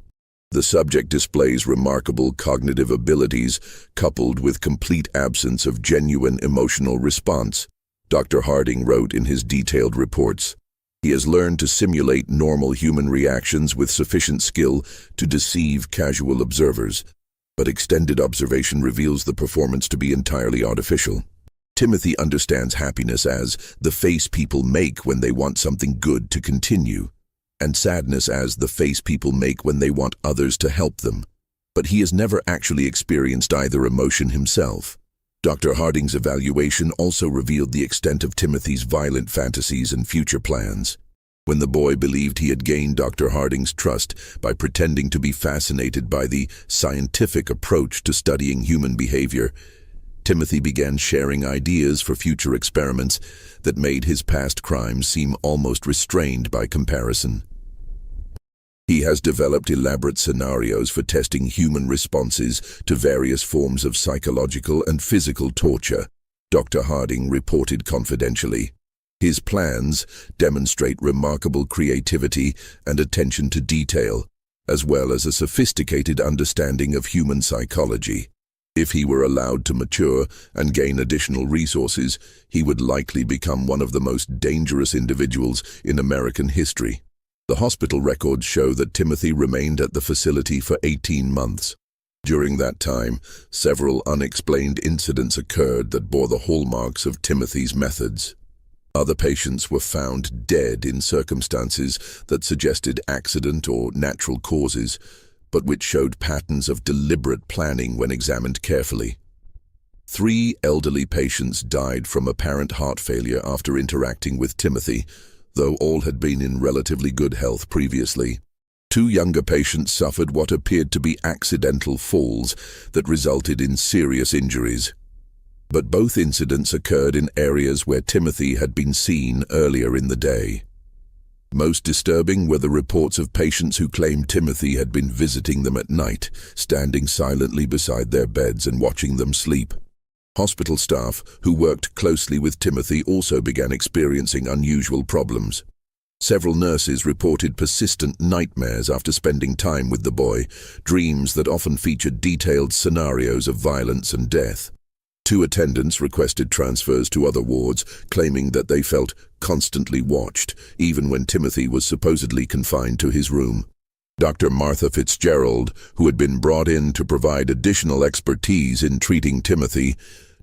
The subject displays remarkable cognitive abilities, coupled with complete absence of genuine emotional response, Dr. Harding wrote in his detailed reports. He has learned to simulate normal human reactions with sufficient skill to deceive casual observers, but extended observation reveals the performance to be entirely artificial. Timothy understands happiness as the face people make when they want something good to continue, and sadness as the face people make when they want others to help them. But he has never actually experienced either emotion himself. Dr. Harding's evaluation also revealed the extent of Timothy's violent fantasies and future plans. When the boy believed he had gained Dr. Harding's trust by pretending to be fascinated by the scientific approach to studying human behavior, Timothy began sharing ideas for future experiments that made his past crimes seem almost restrained by comparison. He has developed elaborate scenarios for testing human responses to various forms of psychological and physical torture, Dr. Harding reported confidentially. His plans demonstrate remarkable creativity and attention to detail, as well as a sophisticated understanding of human psychology. If he were allowed to mature and gain additional resources, he would likely become one of the most dangerous individuals in American history. The hospital records show that Timothy remained at the facility for 18 months. During that time, several unexplained incidents occurred that bore the hallmarks of Timothy's methods. Other patients were found dead in circumstances that suggested accident or natural causes, but which showed patterns of deliberate planning when examined carefully. 3 elderly patients died from apparent heart failure after interacting with Timothy, though all had been in relatively good health previously. 2 younger patients suffered what appeared to be accidental falls that resulted in serious injuries. But both incidents occurred in areas where Timothy had been seen earlier in the day. Most disturbing were the reports of patients who claimed Timothy had been visiting them at night, standing silently beside their beds and watching them sleep. Hospital staff who worked closely with Timothy also began experiencing unusual problems. Several nurses reported persistent nightmares after spending time with the boy, dreams that often featured detailed scenarios of violence and death. 2 attendants requested transfers to other wards, claiming that they felt constantly watched, even when Timothy was supposedly confined to his room. Dr. Martha Fitzgerald, who had been brought in to provide additional expertise in treating Timothy,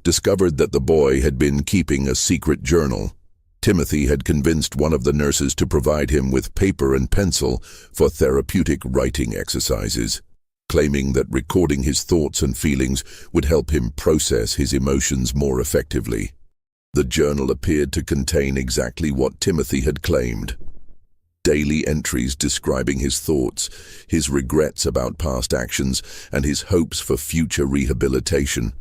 discovered that the boy had been keeping a secret journal. Timothy had convinced one of the nurses to provide him with paper and pencil for therapeutic writing exercises, claiming that recording his thoughts and feelings would help him process his emotions more effectively. The journal appeared to contain exactly what Timothy had claimed: daily entries describing his thoughts, his regrets about past actions, and his hopes for future rehabilitation.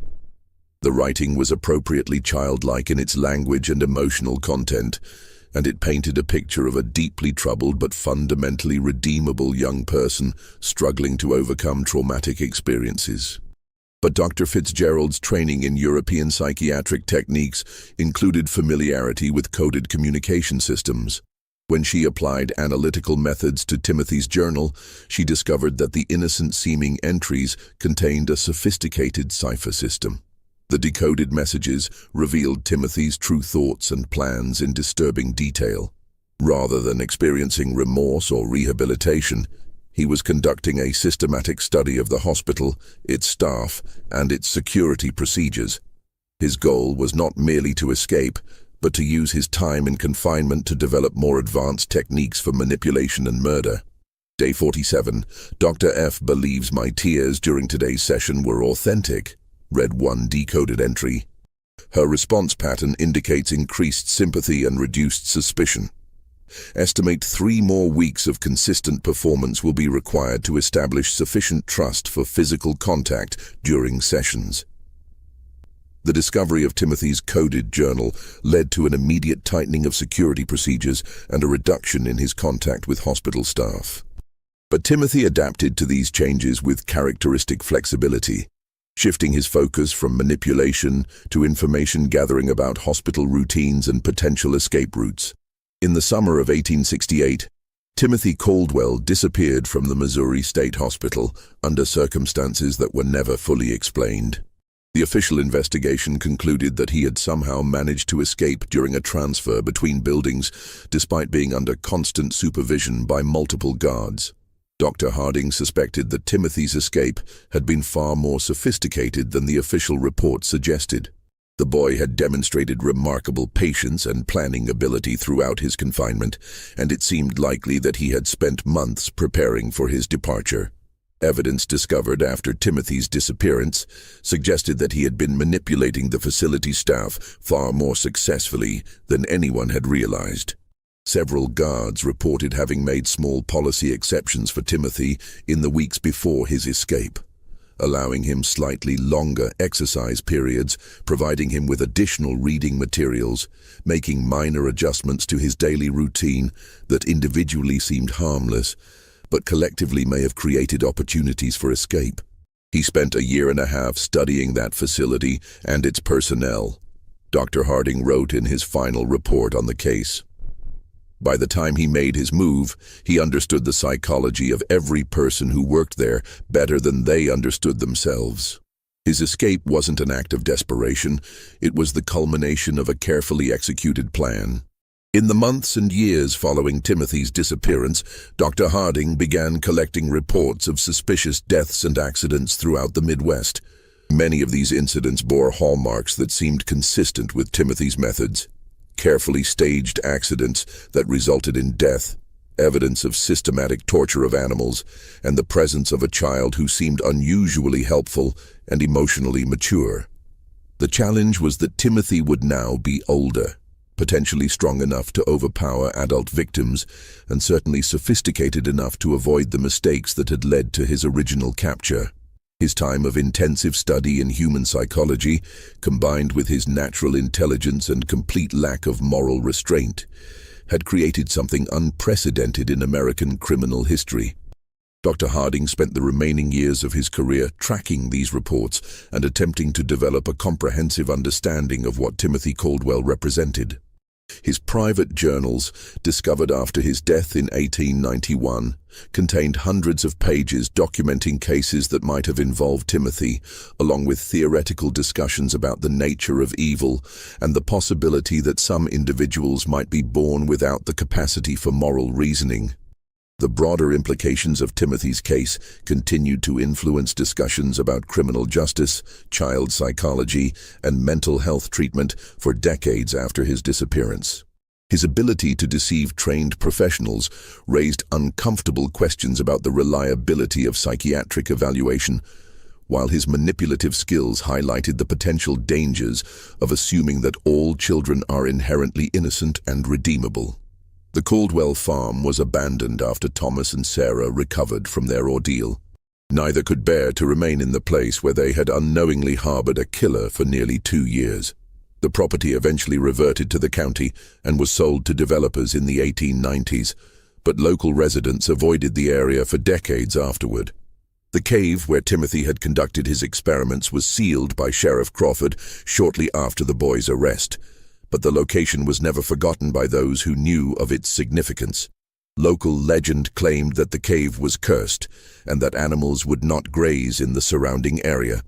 The writing was appropriately childlike in its language and emotional content, and it painted a picture of a deeply troubled but fundamentally redeemable young person struggling to overcome traumatic experiences. But Dr. Fitzgerald's training in European psychiatric techniques included familiarity with coded communication systems. When she applied analytical methods to Timothy's journal, she discovered that the innocent-seeming entries contained a sophisticated cipher system. The decoded messages revealed Timothy's true thoughts and plans in disturbing detail. Rather than experiencing remorse or rehabilitation, he was conducting a systematic study of the hospital, its staff, and its security procedures. His goal was not merely to escape, but to use his time in confinement to develop more advanced techniques for manipulation and murder. Day 47. Dr. F believes my tears during today's session were authentic. Read 1 decoded entry. Her response pattern indicates increased sympathy and reduced suspicion. Estimate 3 more weeks of consistent performance will be required to establish sufficient trust for physical contact during sessions. The discovery of Timothy's coded journal led to an immediate tightening of security procedures and a reduction in his contact with hospital staff. But Timothy adapted to these changes with characteristic flexibility, shifting his focus from manipulation to information gathering about hospital routines and potential escape routes. In the summer of 1868, Timothy Caldwell disappeared from the Missouri State Hospital under circumstances that were never fully explained. The official investigation concluded that he had somehow managed to escape during a transfer between buildings, despite being under constant supervision by multiple guards. Dr. Harding suspected that Timothy's escape had been far more sophisticated than the official report suggested. The boy had demonstrated remarkable patience and planning ability throughout his confinement, and it seemed likely that he had spent months preparing for his departure. Evidence discovered after Timothy's disappearance suggested that he had been manipulating the facility staff far more successfully than anyone had realized. Several guards reported having made small policy exceptions for Timothy in the weeks before his escape, allowing him slightly longer exercise periods, providing him with additional reading materials, making minor adjustments to his daily routine that individually seemed harmless, but collectively may have created opportunities for escape. He spent 1.5 years studying that facility and its personnel. Dr. Harding wrote in his final report on the case. By the time he made his move, he understood the psychology of every person who worked there better than they understood themselves. His escape wasn't an act of desperation, it was the culmination of a carefully executed plan. In the months and years following Timothy's disappearance, Dr. Harding began collecting reports of suspicious deaths and accidents throughout the Midwest. Many of these incidents bore hallmarks that seemed consistent with Timothy's methods. Carefully staged accidents that resulted in death, evidence of systematic torture of animals, and the presence of a child who seemed unusually helpful and emotionally mature. The challenge was that Timothy would now be older, potentially strong enough to overpower adult victims, and certainly sophisticated enough to avoid the mistakes that had led to his original capture. His time of intensive study in human psychology, combined with his natural intelligence and complete lack of moral restraint, had created something unprecedented in American criminal history. Dr. Harding spent the remaining years of his career tracking these reports and attempting to develop a comprehensive understanding of what Timothy Caldwell represented. His private journals, discovered after his death in 1891, contained hundreds of pages documenting cases that might have involved Timothy, along with theoretical discussions about the nature of evil and the possibility that some individuals might be born without the capacity for moral reasoning. The broader implications of Timothy's case continued to influence discussions about criminal justice, child psychology, and mental health treatment for decades after his disappearance. His ability to deceive trained professionals raised uncomfortable questions about the reliability of psychiatric evaluation, while his manipulative skills highlighted the potential dangers of assuming that all children are inherently innocent and redeemable. The Caldwell farm was abandoned after Thomas and Sarah recovered from their ordeal. Neither could bear to remain in the place where they had unknowingly harbored a killer for nearly 2 years. The property eventually reverted to the county and was sold to developers in the 1890s, but local residents avoided the area for decades afterward. The cave where Timothy had conducted his experiments was sealed by Sheriff Crawford shortly after the boy's arrest, but the location was never forgotten by those who knew of its significance. Local legend claimed that the cave was cursed and that animals would not graze in the surrounding area.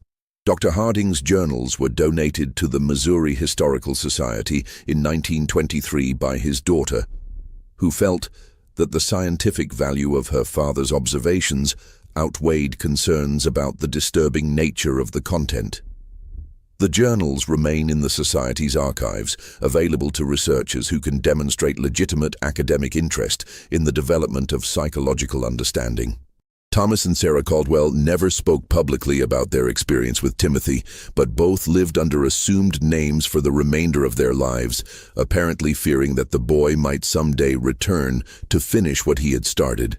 Dr. Harding's journals were donated to the Missouri Historical Society in 1923 by his daughter, who felt that the scientific value of her father's observations outweighed concerns about the disturbing nature of the content. The journals remain in the Society's archives, available to researchers who can demonstrate legitimate academic interest in the development of psychological understanding. Thomas and Sarah Caldwell never spoke publicly about their experience with Timothy, but both lived under assumed names for the remainder of their lives, apparently fearing that the boy might someday return to finish what he had started.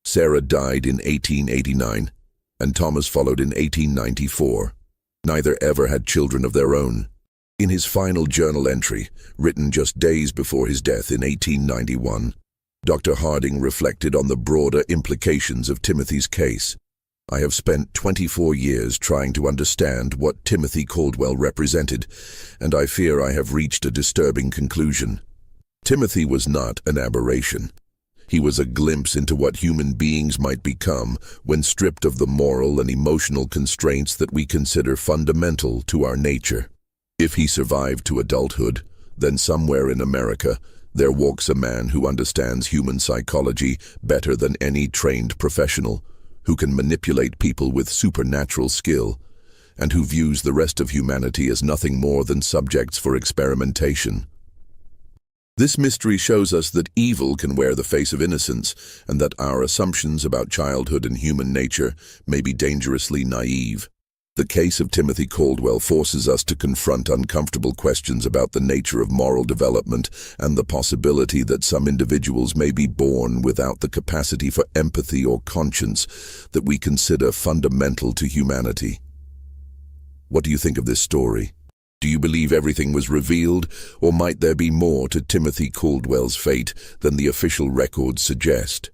Sarah died in 1889, and Thomas followed in 1894. Neither ever had children of their own. In his final journal entry, written just days before his death in 1891, Dr. Harding reflected on the broader implications of Timothy's case. "I have spent 24 years trying to understand what Timothy Caldwell represented, and I fear I have reached a disturbing conclusion. Timothy was not an aberration. He was a glimpse into what human beings might become when stripped of the moral and emotional constraints that we consider fundamental to our nature. If he survived to adulthood, then somewhere in America, there walks a man who understands human psychology better than any trained professional, who can manipulate people with supernatural skill, and who views the rest of humanity as nothing more than subjects for experimentation." This mystery shows us that evil can wear the face of innocence, and that our assumptions about childhood and human nature may be dangerously naive. The case of Timothy Caldwell forces us to confront uncomfortable questions about the nature of moral development and the possibility that some individuals may be born without the capacity for empathy or conscience that we consider fundamental to humanity. What do you think of this story? Do you believe everything was revealed, or might there be more to Timothy Caldwell's fate than the official records suggest?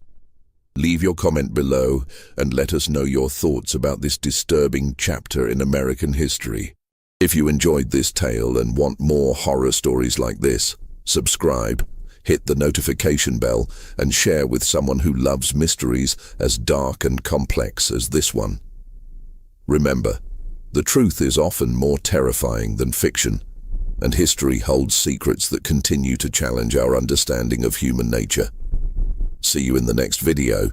Leave your comment below and let us know your thoughts about this disturbing chapter in American history. If you enjoyed this tale and want more horror stories like this, subscribe, hit the notification bell, and share with someone who loves mysteries as dark and complex as this one. Remember, the truth is often more terrifying than fiction, and history holds secrets that continue to challenge our understanding of human nature. See you in the next video.